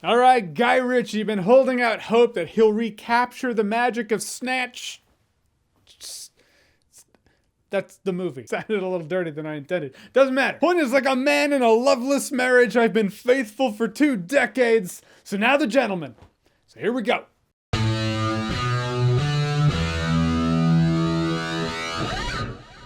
All right, Guy Ritchie, been holding out hope that he'll recapture the magic of Snatch. That's the movie. Sounded a little dirty than I intended. Doesn't matter. Point is, like a man in a loveless marriage, I've been faithful for 2 decades. So now The Gentleman. So here we go.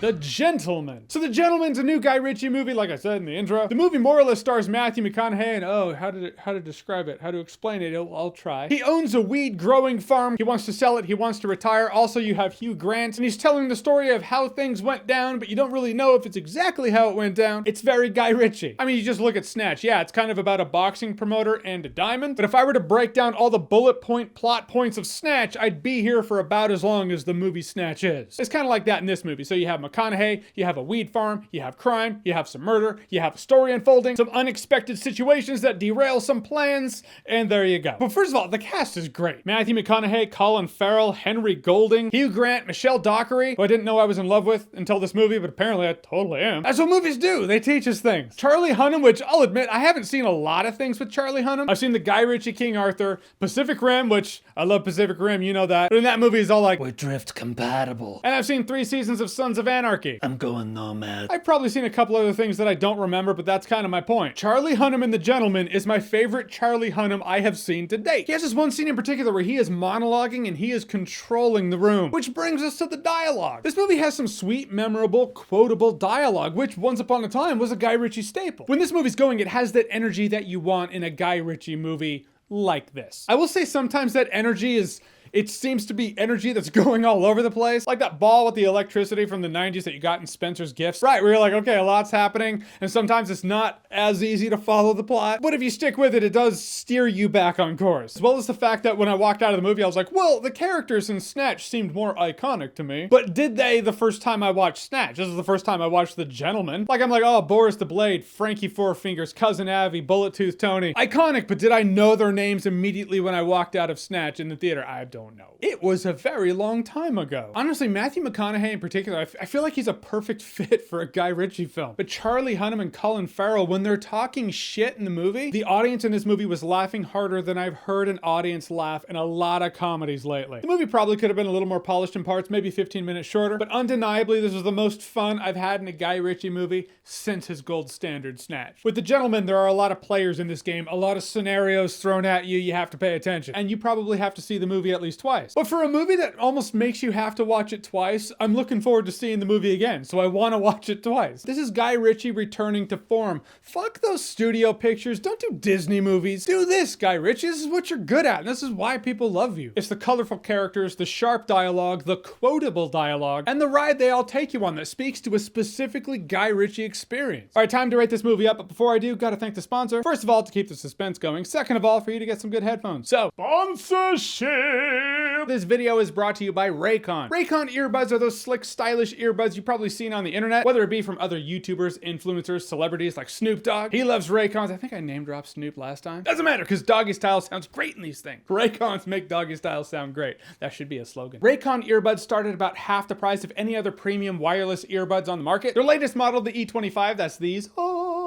The Gentleman. So The Gentleman's a new Guy Ritchie movie, like I said in the intro. The movie more or less stars Matthew McConaughey, and how to describe it, how to explain it, I'll try. He owns a weed growing farm. He wants to sell it, he wants to retire. Also, you have Hugh Grant, and he's telling the story of how things went down, but you don't really know if it's exactly how it went down. It's very Guy Ritchie. I mean, you just look at Snatch. Yeah, it's kind of about a boxing promoter and a diamond, but if I were to break down all the bullet point plot points of Snatch, I'd be here for about as long as the movie Snatch is. It's kind of like that in this movie. So you have McConaughey, you have a weed farm, you have crime, you have some murder, you have a story unfolding, some unexpected situations that derail some plans, and there you go. But first of all, the cast is great. Matthew McConaughey, Colin Farrell, Henry Golding, Hugh Grant, Michelle Dockery, who I didn't know I was in love with until this movie, but apparently I totally am. That's what movies do. They teach us things. Charlie Hunnam, which I'll admit, I haven't seen a lot of things with Charlie Hunnam. I've seen the Guy Ritchie King Arthur, Pacific Rim, which I love Pacific Rim, you know that. But in that movie, it's all like, we're drift compatible. And I've seen 3 seasons of Sons of Anarchy. I'm going nomad. I've probably seen a couple other things that I don't remember, but that's kind of my point. Charlie Hunnam in The Gentleman is my favorite Charlie Hunnam I have seen to date. He has this one scene in particular where he is monologuing and he is controlling the room, which brings us to the dialogue. This movie has some sweet, memorable, quotable dialogue, which once upon a time was a Guy Ritchie staple. When this movie's going, it has that energy that you want in a Guy Ritchie movie like this. I will say sometimes that energy it seems to be energy that's going all over the place. Like that ball with the electricity from the 90s that you got in Spencer's Gifts. Right, where you're like, okay, a lot's happening, and sometimes it's not as easy to follow the plot. But if you stick with it, it does steer you back on course. As well as the fact that when I walked out of the movie, I was like, well, the characters in Snatch seemed more iconic to me. But did they the first time I watched Snatch? This is the first time I watched The Gentleman. Like, I'm like, oh, Boris the Blade, Frankie Four Fingers, Cousin Abby, Bullet Tooth Tony. Iconic, but did I know their names immediately when I walked out of Snatch in the theater? I don't know. It was a very long time ago. Honestly, Matthew McConaughey in particular, I feel like he's a perfect fit for a Guy Ritchie film. But Charlie Hunnam and Colin Farrell, when they're talking shit in the movie, the audience in this movie was laughing harder than I've heard an audience laugh in a lot of comedies lately. The movie probably could have been a little more polished in parts, maybe 15 minutes shorter, but undeniably this was the most fun I've had in a Guy Ritchie movie since his gold standard Snatch. With The Gentleman, there are a lot of players in this game, a lot of scenarios thrown at you, you have to pay attention. And you probably have to see the movie at least twice. But for a movie that almost makes you have to watch it twice, I'm looking forward to seeing the movie again, so I want to watch it twice. This is Guy Ritchie returning to form. Fuck those studio pictures, don't do Disney movies. Do this, Guy Ritchie, this is what you're good at, and this is why people love you. It's the colorful characters, the sharp dialogue, the quotable dialogue, and the ride they all take you on that speaks to a specifically Guy Ritchie experience. Alright, time to rate this movie up, but before I do, gotta thank the sponsor. First of all, to keep the suspense going. Second of all, for you to get some good headphones. So, sponsorship! This video is brought to you by Raycon. Raycon earbuds are those slick, stylish earbuds you've probably seen on the internet, whether it be from other YouTubers, influencers, celebrities like Snoop Dogg. He loves Raycons. I think I name dropped Snoop last time. Doesn't matter, because doggy style sounds great in these things. Raycons make doggy style sound great. That should be a slogan. Raycon earbuds start at about half the price of any other premium wireless earbuds on the market. Their latest model, the E25, that's these.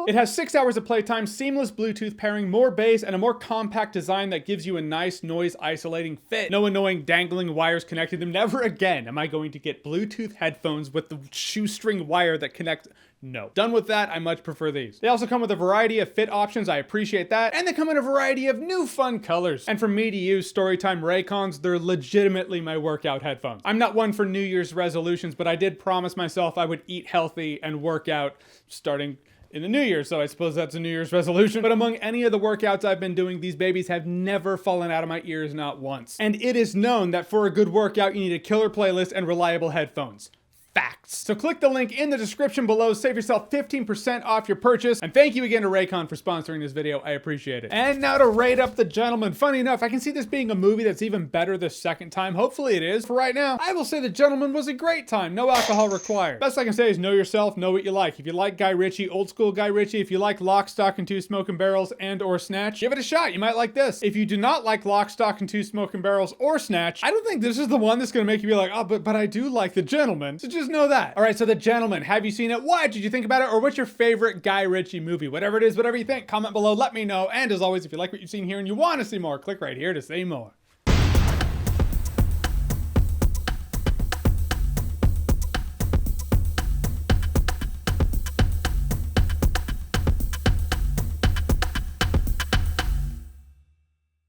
It has 6 hours of playtime, seamless Bluetooth pairing, more bass, and a more compact design that gives you a nice noise isolating fit. No annoying dangling wires connecting them. Never again am I going to get Bluetooth headphones with the shoestring wire that connects. No. Done with that, I much prefer these. They also come with a variety of fit options, I appreciate that, and they come in a variety of new fun colors. And from me to you, Storytime Raycons, they're legitimately my workout headphones. I'm not one for New Year's resolutions, but I did promise myself I would eat healthy and work out starting in the new year, so I suppose that's a New Year's resolution. But among any of the workouts I've been doing, these babies have never fallen out of my ears, not once. And it is known that for a good workout, you need a killer playlist and reliable headphones. Facts. So click the link in the description below, save yourself 15% off your purchase, and thank you again to Raycon for sponsoring this video, I appreciate it. And now to rate up The Gentleman. Funny enough, I can see this being a movie that's even better the second time. Hopefully it is. For right now, I will say The Gentleman was a great time, no alcohol required. Best I can say is know yourself, know what you like. If you like Guy Ritchie, old school Guy Ritchie, if you like Lock, Stock, and Two Smoking Barrels and or Snatch, give it a shot, you might like this. If you do not like Lock, Stock, and Two Smoking Barrels or Snatch, I don't think this is the one that's gonna make you be like, oh, but I do like The Gentleman. So just just know that. All right, so The Gentleman, have you seen it? What did you think about it? Or what's your favorite Guy Ritchie movie? Whatever it is, whatever you think, comment below, let me know. And as always, if you like what you've seen here and you want to see more, click right here to see more.